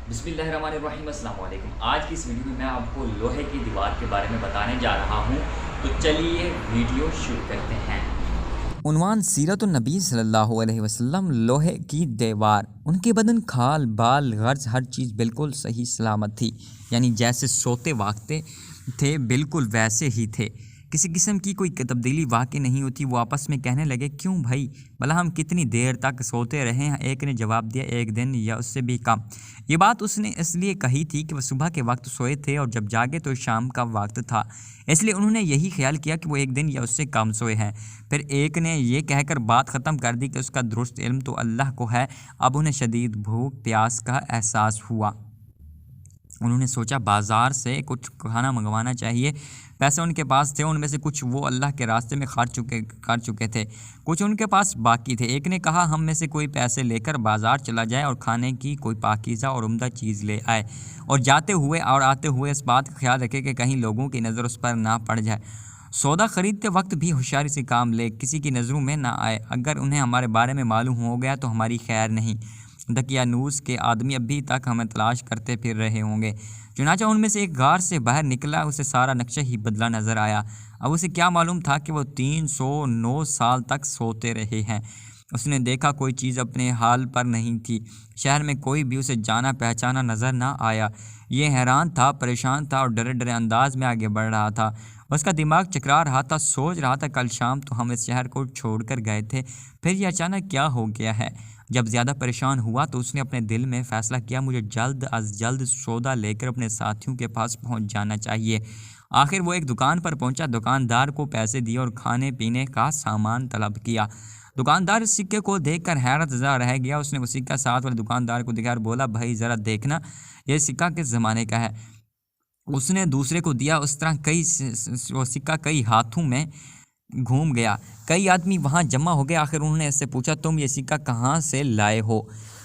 بسم اللہ الرحمن الرحیم، السلام علیکم۔ آج کی اس ویڈیو میں آپ کو لوہے کی دیوار کے بارے میں بتانے جا رہا ہوں، تو چلیے ویڈیو شروع کرتے ہیں۔ عنوان سیرت النبی صلی اللہ علیہ وسلم۔ لوہے کی دیوار، ان کے بدن، کھال بال، غرض ہر چیز بالکل صحیح سلامت تھی، یعنی جیسے سوتے واقعے تھے بالکل ویسے ہی تھے، کسی قسم کی کوئی تبدیلی واقع نہیں ہوتی۔ وہ آپس میں کہنے لگے، کیوں بھائی بھلا ہم کتنی دیر تک سوتے رہے ہیں؟ ایک نے جواب دیا، ایک دن یا اس سے بھی کم۔ یہ بات اس نے اس لیے کہی تھی کہ وہ صبح کے وقت سوئے تھے اور جب جاگے تو شام کا وقت تھا، اس لیے انہوں نے یہی خیال کیا کہ وہ ایک دن یا اس سے کم سوئے ہیں۔ پھر ایک نے یہ کہہ کر بات ختم کر دی کہ اس کا درست علم تو اللہ کو ہے۔ اب انہیں شدید بھوک پیاس کا احساس ہوا۔ انہوں نے سوچا بازار سے کچھ کھانا منگوانا چاہیے۔ پیسے ان کے پاس تھے، ان میں سے کچھ وہ اللہ کے راستے میں خرچ کر چکے تھے، کچھ ان کے پاس باقی تھے۔ ایک نے کہا، ہم میں سے کوئی پیسے لے کر بازار چلا جائے اور کھانے کی کوئی پاکیزہ اور عمدہ چیز لے آئے، اور جاتے ہوئے اور آتے ہوئے اس بات کا خیال رکھے کہ کہیں لوگوں کی نظر اس پر نہ پڑ جائے۔ سودا خریدتے وقت بھی ہوشیاری سے کام لے، کسی کی نظروں میں نہ آئے۔ اگر انہیں ہمارے بارے میں معلوم ہو گیا تو ہماری خیر نہیں، دقیانوس کے آدمی ابھی تک ہمیں تلاش کرتے پھر رہے ہوں گے۔ چنانچہ ان میں سے ایک غار سے باہر نکلا، اسے سارا نقشہ ہی بدلا نظر آیا۔ اب اسے کیا معلوم تھا کہ وہ 309 سال تک سوتے رہے ہیں۔ اس نے دیکھا کوئی چیز اپنے حال پر نہیں تھی، شہر میں کوئی بھی اسے جانا پہچانا نظر نہ آیا۔ یہ حیران تھا، پریشان تھا اور ڈرے ڈرے انداز میں آگے بڑھ رہا تھا۔ اس کا دماغ چکرا رہا تھا، سوچ رہا تھا کل شام تو ہم اس شہر کو چھوڑ کر گئے تھے، پھر یہ اچانک کیا ہو گیا ہے؟ جب زیادہ پریشان ہوا تو اس نے اپنے دل میں فیصلہ کیا، مجھے جلد از جلد سودا لے کر اپنے ساتھیوں کے پاس پہنچ جانا چاہیے۔ آخر وہ ایک دکان پر پہنچا، دکاندار کو پیسے دیے اور کھانے پینے کا سامان طلب کیا۔ دکاندار اس سکے کو دیکھ کر حیرت زدہ رہ گیا۔ اس نے وہ سکہ ساتھ والے دکاندار کو دکھایا اور بولا، بھائی ذرا دیکھنا، یہ سکہ کس زمانے کا ہے؟ اس نے دوسرے کو دیا۔ اس طرح وہ سکہ کئی ہاتھوں میں گھوم گیا، کئی آدمی وہاں جمع ہو گئے۔ آخر انہوں نے اس سے پوچھا، تم یہ سکہ کہاں سے لائے ہو؟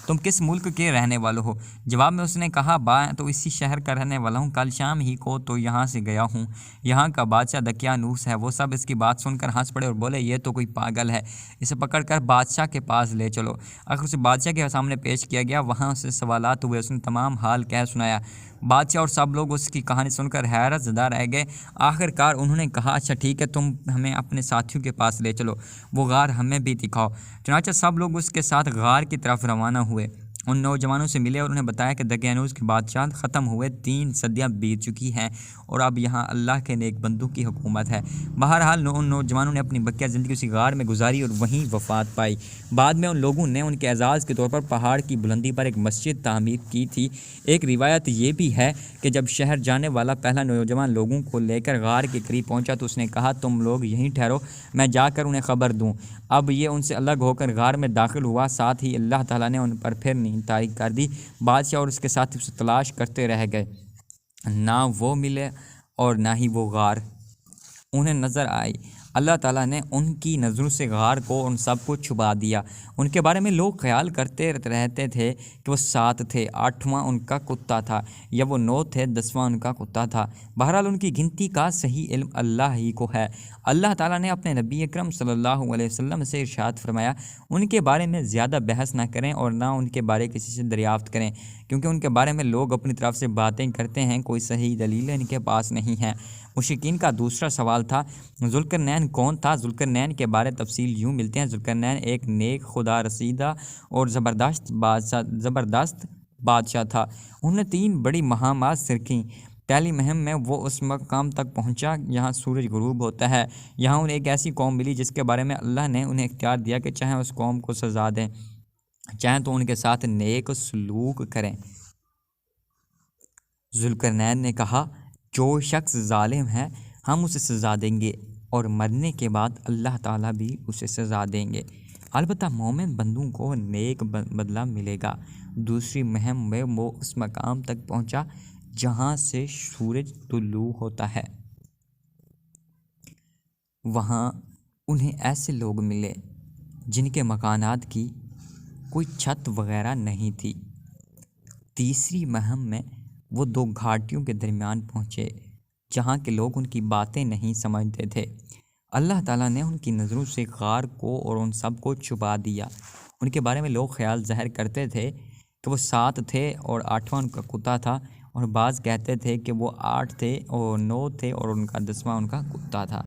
تم کس ملک کے رہنے والے ہو؟ جواب میں اس نے کہا، میں تو اسی شہر کا رہنے والا ہوں، کل شام ہی کو تو یہاں سے گیا ہوں۔ یہاں کا بادشاہ دقیانوس ہے۔ وہ سب اس کی بات سن کر ہنس پڑے اور بولے، یہ تو کوئی پاگل ہے، اسے پکڑ کر بادشاہ کے پاس لے چلو۔ آخر اسے بادشاہ کے سامنے پیش کیا گیا، وہاں سے سوالات ہوئے، اس نے تمام حال کہہ سنایا۔ بادشاہ اور سب لوگ اس کی کہانی سن کر حیرت زدہ رہ گئے۔ آخر کار انہوں نے کہا، اچھا ٹھیک ہے، تم ہمیں اپنے ساتھیوں کے پاس لے چلو، وہ غار ہمیں بھی دکھاؤ۔ چنانچہ سب لوگ اس کے ساتھ غار کی طرف روانہ ہوئے۔ ان نوجوانوں سے ملے اور انہیں بتایا کہ دقیانوس کی بادشاہت ختم ہوئے 3 صدیاں بیت چکی ہیں اور اب یہاں اللہ کے نیک بندوں کی حکومت ہے۔ بہرحال ان نوجوانوں نے اپنی بقیہ زندگی اسی غار میں گزاری اور وہیں وفات پائی۔ بعد میں ان لوگوں نے ان کے اعزاز کے طور پر پہاڑ کی بلندی پر ایک مسجد تعمیر کی تھی۔ ایک روایت یہ بھی ہے کہ جب شہر جانے والا پہلا نوجوان لوگوں کو لے کر غار کے قریب پہنچا تو اس نے کہا، تم لوگ یہیں ٹھہرو، میں جا کر انہیں خبر دوں۔ اب یہ ان سے الگ ہو کر غار میں داخل ہوا، ساتھ ہی اللہ تعالیٰ نے ان پر پھر نیند تاریک کر دی۔ بادشاہ اور اس کے ساتھی اسے تلاش کرتے رہ گئے، نہ وہ ملے اور نہ ہی وہ غار انہیں نظر آئی۔ اللہ تعالیٰ نے ان کی نظروں سے غار کو ان سب کو چھپا دیا۔ ان کے بارے میں لوگ خیال کرتے رہتے تھے کہ وہ 7 تھے، 8واں ان کا کتا تھا، یا وہ 9 تھے، 10واں ان کا کتا تھا۔ بہرحال ان کی گنتی کا صحیح علم اللہ ہی کو ہے۔ اللہ تعالیٰ نے اپنے نبی اکرم صلی اللہ علیہ وسلم سے ارشاد فرمایا، ان کے بارے میں زیادہ بحث نہ کریں اور نہ ان کے بارے کسی سے دریافت کریں، کیونکہ ان کے بارے میں لوگ اپنی طرف سے باتیں کرتے ہیں، کوئی صحیح دلیل ان کے پاس نہیں ہے۔ مشرکین کا دوسرا سوال تھا، ذوالقرنین کون تھا؟ ذوالقرنین کے بارے تفصیل یوں ملتے ہیں، ذوالقرنین ایک نیک، خدا رسیدہ اور زبردست بادشاہ تھا۔ انہوں نے 3 بڑی مہامات سر کیں۔ پہلی مہم میں وہ اس مقام تک پہنچا جہاں سورج غروب ہوتا ہے۔ یہاں انہیں ایک ایسی قوم ملی جس کے بارے میں اللہ نے انہیں اختیار دیا کہ چاہے اس قوم کو سزا دیں، چاہے تو ان کے ساتھ نیک سلوک کریں۔ ذوالقرنین نے کہا، جو شخص ظالم ہے ہم اسے سزا دیں گے اور مرنے کے بعد اللہ تعالیٰ بھی اسے سزا دیں گے، البتہ مومن بندوں کو نیک بدلہ ملے گا۔ دوسری مہم میں وہ اس مقام تک پہنچا جہاں سے سورج طلوع ہوتا ہے۔ وہاں انہیں ایسے لوگ ملے جن کے مکانات کی کوئی چھت وغیرہ نہیں تھی۔ تیسری مہم میں وہ 2 گھاٹیوں کے درمیان پہنچے جہاں کے لوگ ان کی باتیں نہیں سمجھتے تھے۔ اللہ تعالیٰ نے ان کی نظروں سے غار کو اور ان سب کو چھپا دیا۔ ان کے بارے میں لوگ خیال ظاہر کرتے تھے کہ وہ 7 تھے اور 8واں ان کا کتا تھا، اور بعض کہتے تھے کہ وہ 8 تھے اور 9 تھے اور ان کا 10واں ان کا کتا تھا۔